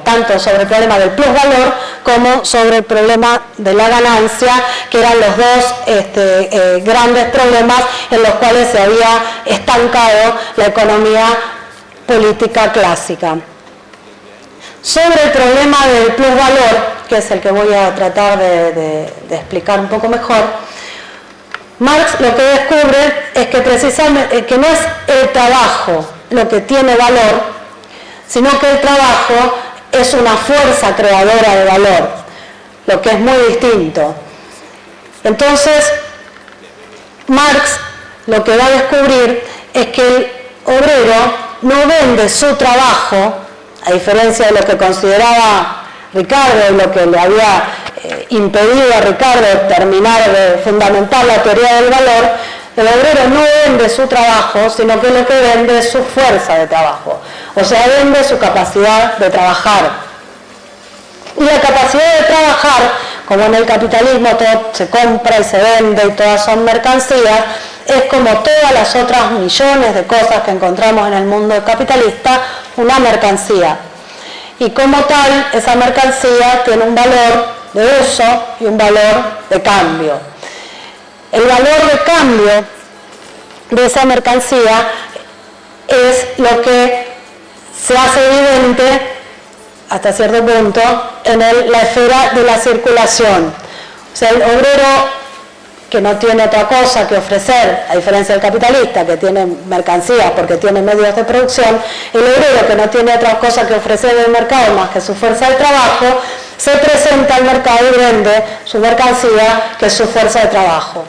tanto sobre el problema del plusvalor como sobre el problema de la ganancia, que eran los dos grandes problemas en los cuales se había estancado la economía política clásica. Sobre el problema del plusvalor, que es el que voy a tratar de explicar un poco mejor, Marx lo que descubre es que precisamente que no es el trabajo lo que tiene valor, sino que el trabajo es una fuerza creadora de valor, lo que es muy distinto. Entonces, Marx lo que va a descubrir es que el obrero no vende su trabajo, a diferencia de lo que consideraba Ricardo, lo que le había impedido a Ricardo terminar de fundamentar la teoría del valor. El obrero no vende su trabajo, sino que lo que vende es su fuerza de trabajo, o sea, vende su capacidad de trabajar. Y la capacidad de trabajar, como en el capitalismo todo se compra y se vende y todas son mercancías, es como todas las otras millones de cosas que encontramos en el mundo capitalista, una mercancía. Y como tal, esa mercancía tiene un valor de uso y un valor de cambio. El valor de cambio de esa mercancía es lo que se hace evidente hasta cierto punto en la esfera de la circulación. O sea, el obrero, que no tiene otra cosa que ofrecer, a diferencia del capitalista, que tiene mercancías porque tiene medios de producción, el obrero, que no tiene otra cosa que ofrecer en el mercado más que su fuerza de trabajo, se presenta al mercado y vende su mercancía, que es su fuerza de trabajo.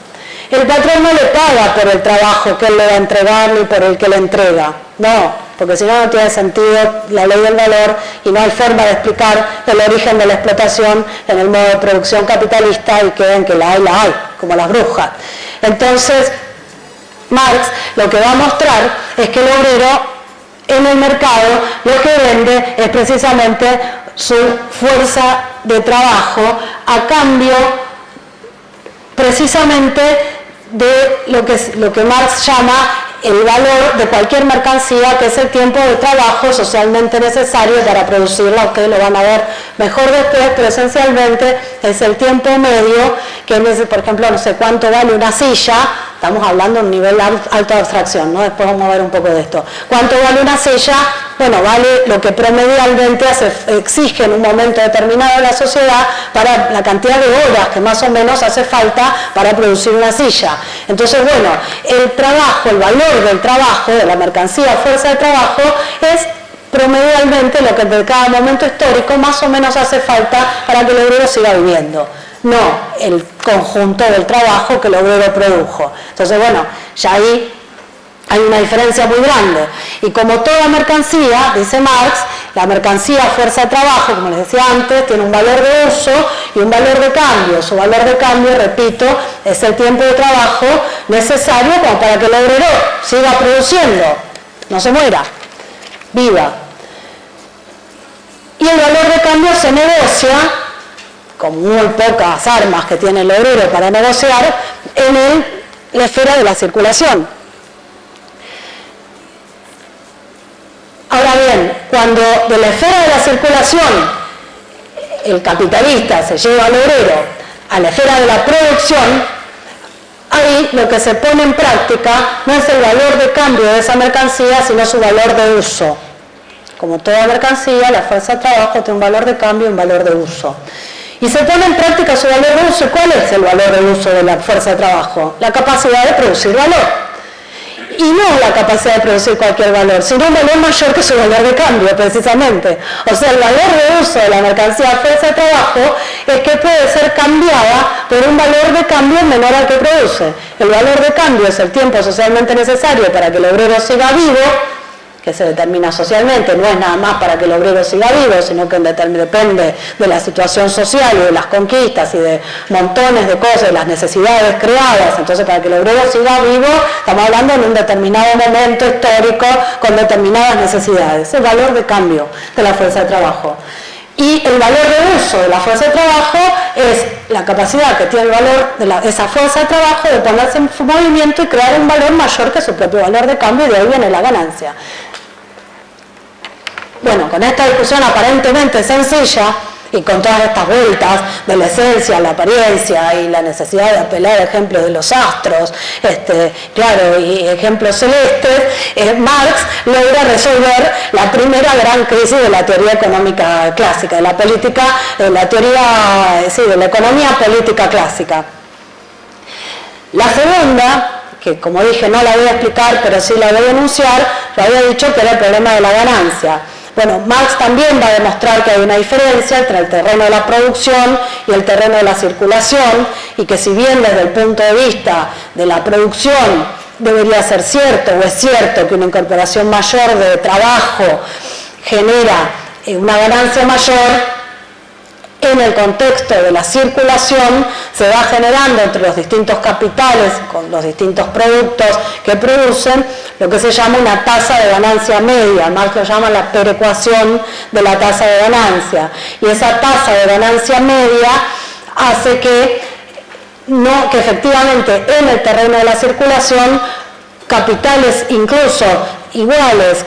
El patrón no le paga por el trabajo que él le va a entregar ni por el que le entrega, no, porque si no, no tiene sentido la ley del valor y no hay forma de explicar el origen de la explotación en el modo de producción capitalista y creen que la hay, como las brujas. Entonces, Marx lo que va a mostrar es que el obrero en el mercado lo que vende es precisamente su fuerza de trabajo a cambio precisamente de lo que Marx llama el valor de cualquier mercancía, que es el tiempo de trabajo socialmente necesario para producirla. Ustedes lo van a ver mejor después, pero esencialmente es el tiempo medio, que es, por ejemplo, no sé cuánto vale una silla, estamos hablando de un nivel alto de abstracción, ¿no? Después vamos a ver un poco de esto. ¿Cuánto vale una silla? Bueno, vale lo que promedialmente exige en un momento determinado de la sociedad para la cantidad de horas que más o menos hace falta para producir una silla. Entonces, bueno, el trabajo, el valor del trabajo, de la mercancía, fuerza de trabajo, es promedialmente lo que en cada momento histórico más o menos hace falta para que el obrero siga viviendo, no el conjunto del trabajo que el obrero produjo. Entonces, bueno, ya ahí hay una diferencia muy grande. Y como toda mercancía, dice Marx, la mercancía fuerza de trabajo, como les decía antes, tiene un valor de uso y un valor de cambio. Su valor de cambio, repito, es el tiempo de trabajo necesario como para que el obrero siga produciendo, no se muera, viva. Y el valor de cambio se negocia, con muy pocas armas que tiene el obrero para negociar, en la esfera de la circulación. Ahora bien, cuando de la esfera de la circulación el capitalista se lleva al obrero a la esfera de la producción, ahí lo que se pone en práctica no es el valor de cambio de esa mercancía, sino su valor de uso. Como toda mercancía, la fuerza de trabajo tiene un valor de cambio y un valor de uso. Y se pone en práctica su valor de uso. ¿Cuál es el valor de uso de la fuerza de trabajo? La capacidad de producir valor. Y no la capacidad de producir cualquier valor, sino un valor mayor que su valor de cambio, precisamente. O sea, el valor de uso de la mercancía fuerza de trabajo es que puede ser cambiada por un valor de cambio menor al que produce. El valor de cambio es el tiempo socialmente necesario para que el obrero siga vivo, que se determina socialmente, no es nada más para que el obrero siga vivo, sino que depende de la situación social y de las conquistas y de montones de cosas, de las necesidades creadas. Entonces, para que el obrero siga vivo, estamos hablando en un determinado momento histórico con determinadas necesidades. El valor de cambio de la fuerza de trabajo. Y el valor de uso de la fuerza de trabajo es la capacidad que tiene el valor de esa fuerza de trabajo de ponerse en movimiento y crear un valor mayor que su propio valor de cambio, y de ahí viene la ganancia. Bueno, con esta discusión aparentemente sencilla y con todas estas vueltas de la esencia, la apariencia y la necesidad de apelar a ejemplos de los astros, claro, y ejemplos celestes, Marx logra resolver la primera gran crisis de la teoría económica clásica, de la política, la teoría, sí, de la economía política clásica. La segunda, que como dije no la voy a explicar, pero sí la voy a enunciar, yo había dicho que era el problema de la ganancia. Bueno, Marx también va a demostrar que hay una diferencia entre el terreno de la producción y el terreno de la circulación, y que si bien desde el punto de vista de la producción debería ser cierto, o es cierto, que una incorporación mayor de trabajo genera una ganancia mayor, en el contexto de la circulación se va generando entre los distintos capitales, con los distintos productos que producen, lo que se llama una tasa de ganancia media. Marx lo llama la perecuación de la tasa de ganancia. Y esa tasa de ganancia media hace que efectivamente en el terreno de la circulación, capitales incluso iguales,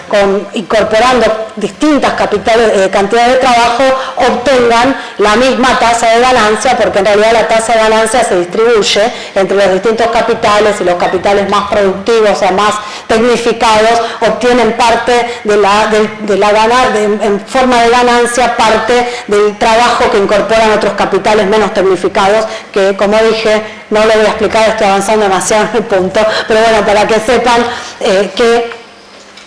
incorporando distintas cantidades de trabajo, obtengan la misma tasa de ganancia, porque en realidad la tasa de ganancia se distribuye entre los distintos capitales, y los capitales más productivos, o sea, más tecnificados, obtienen parte en forma de ganancia, parte del trabajo que incorporan otros capitales menos tecnificados, que, como dije, no lo voy a explicar, estoy avanzando demasiado en el punto, pero bueno, para que sepan que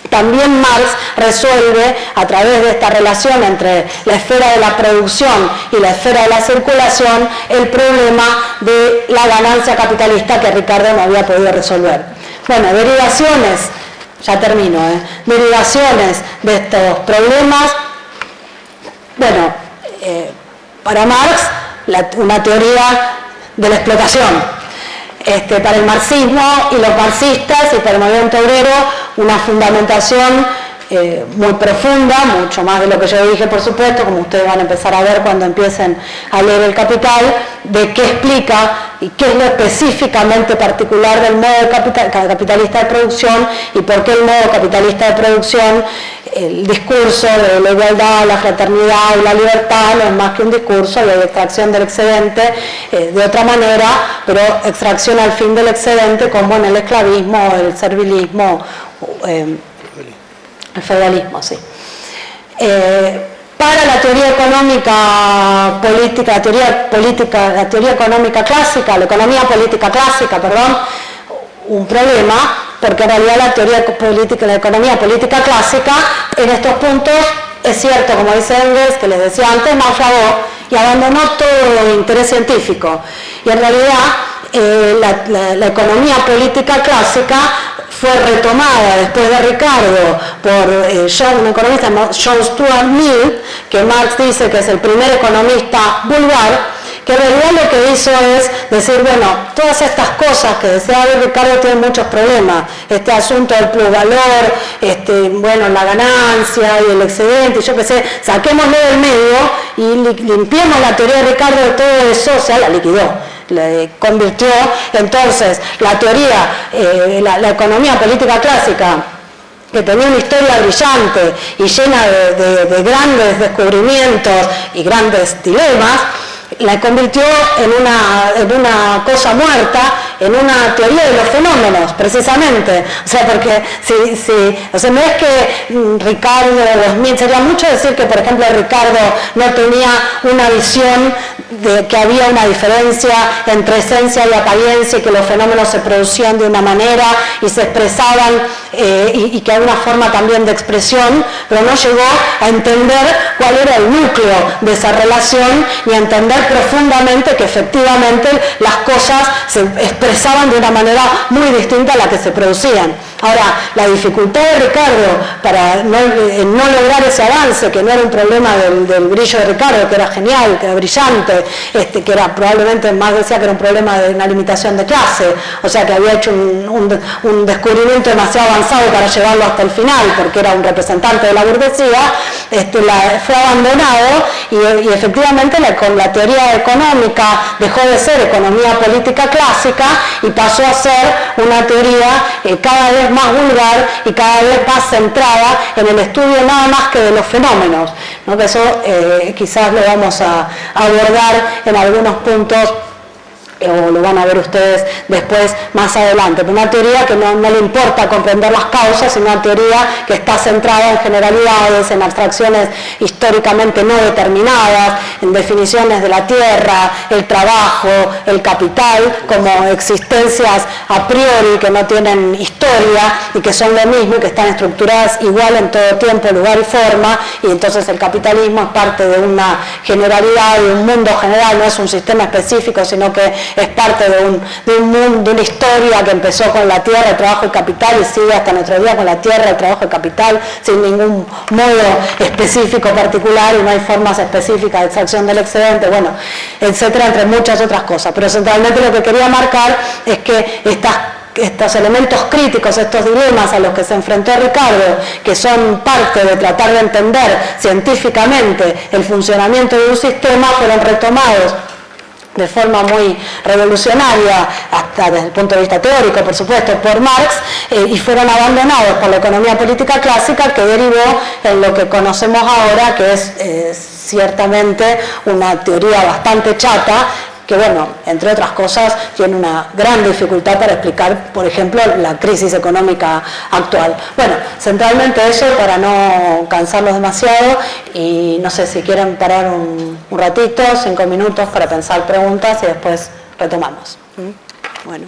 también Marx resuelve a través de esta relación entre la esfera de la producción y la esfera de la circulación el problema de la ganancia capitalista que Ricardo no había podido resolver. Bueno, derivaciones ya termino, derivaciones de estos problemas. Bueno, para Marx, una teoría de la explotación. Para el marxismo y los marxistas y para el movimiento obrero, una fundamentación muy profunda, mucho más de lo que yo dije, por supuesto, como ustedes van a empezar a ver cuando empiecen a leer El Capital, de qué explica y qué es lo específicamente particular del modo capitalista de producción y por qué el modo capitalista de producción, el discurso de la igualdad, la fraternidad y la libertad no es más que un discurso de extracción del excedente de otra manera, pero extracción al fin del excedente como en el esclavismo, el servilismo, el feudalismo, sí. Para la teoría económica política, la teoría económica clásica, la economía política clásica, perdón, un problema, porque en realidad la teoría política, la economía política clásica, en estos puntos, es cierto, como dice Engels, que les decía antes, naufragó y abandonó todo interés científico. Y en realidad, la economía política clásica fue retomada después de Ricardo por un economista, John Stuart Mill, que Marx dice que es el primer economista vulgar, que en realidad lo que hizo es decir, bueno, todas estas cosas que decía Ricardo tienen muchos problemas, este asunto del plusvalor, bueno, la ganancia y el excedente, yo qué sé, saquémoslo del medio y limpiemos la teoría de Ricardo de todo eso, o sea, la liquidó. Le convirtió entonces la teoría, la economía política clásica, que tenía una historia brillante y llena de grandes descubrimientos y grandes dilemas, la convirtió en una cosa muerta, en una teoría de los fenómenos, precisamente. O sea, porque o sea, no es que Ricardo, sería mucho decir que, por ejemplo, Ricardo no tenía una visión de que había una diferencia entre esencia y apariencia y que los fenómenos se producían de una manera y se expresaban y que hay una forma también de expresión, pero no llegó a entender cuál era el núcleo de esa relación ni a entender profundamente que efectivamente las cosas se expresaban de una manera muy distinta a la que se producían. Ahora, la dificultad de Ricardo para no lograr ese avance, que no era un problema del brillo de Ricardo, que era genial, que era brillante, que era probablemente, más decía que era un problema de una limitación de clase, o sea que había hecho un descubrimiento demasiado avanzado para llevarlo hasta el final, porque era un representante de la burguesía, fue abandonado y efectivamente con la teoría económica dejó de ser economía política clásica y pasó a ser una teoría cada vez más vulgar y cada vez más centrada en el estudio nada más que de los fenómenos, ¿no? Que eso quizás lo vamos a abordar en algunos puntos, o lo van a ver ustedes después más adelante, pero una teoría que no le importa comprender las causas, sino una teoría que está centrada en generalidades, en abstracciones históricamente no determinadas, en definiciones de la tierra, el trabajo, el capital, como existencias a priori que no tienen historia y que son lo mismo y que están estructuradas igual en todo tiempo, lugar y forma, y entonces el capitalismo es parte de una generalidad, de un mundo general, no es un sistema específico, sino que es parte de un mundo, de una historia que empezó con la tierra, el trabajo y capital y sigue hasta nuestro día con la tierra, el trabajo y capital, sin ningún modo específico particular y no hay formas específicas de extracción del excedente, bueno, etcétera, entre muchas otras cosas. Pero centralmente lo que quería marcar es que estos elementos críticos, estos dilemas a los que se enfrentó Ricardo, que son parte de tratar de entender científicamente el funcionamiento de un sistema, fueron retomados de forma muy revolucionaria, hasta desde el punto de vista teórico, por supuesto, por Marx, y fueron abandonados por la economía política clásica, que derivó en lo que conocemos ahora, que es ciertamente una teoría bastante chata, que bueno, entre otras cosas, tiene una gran dificultad para explicar, por ejemplo, la crisis económica actual. Bueno, centralmente eso, para no cansarlos demasiado, y no sé si quieren parar un ratito, 5 minutos para pensar preguntas y después retomamos. Bueno.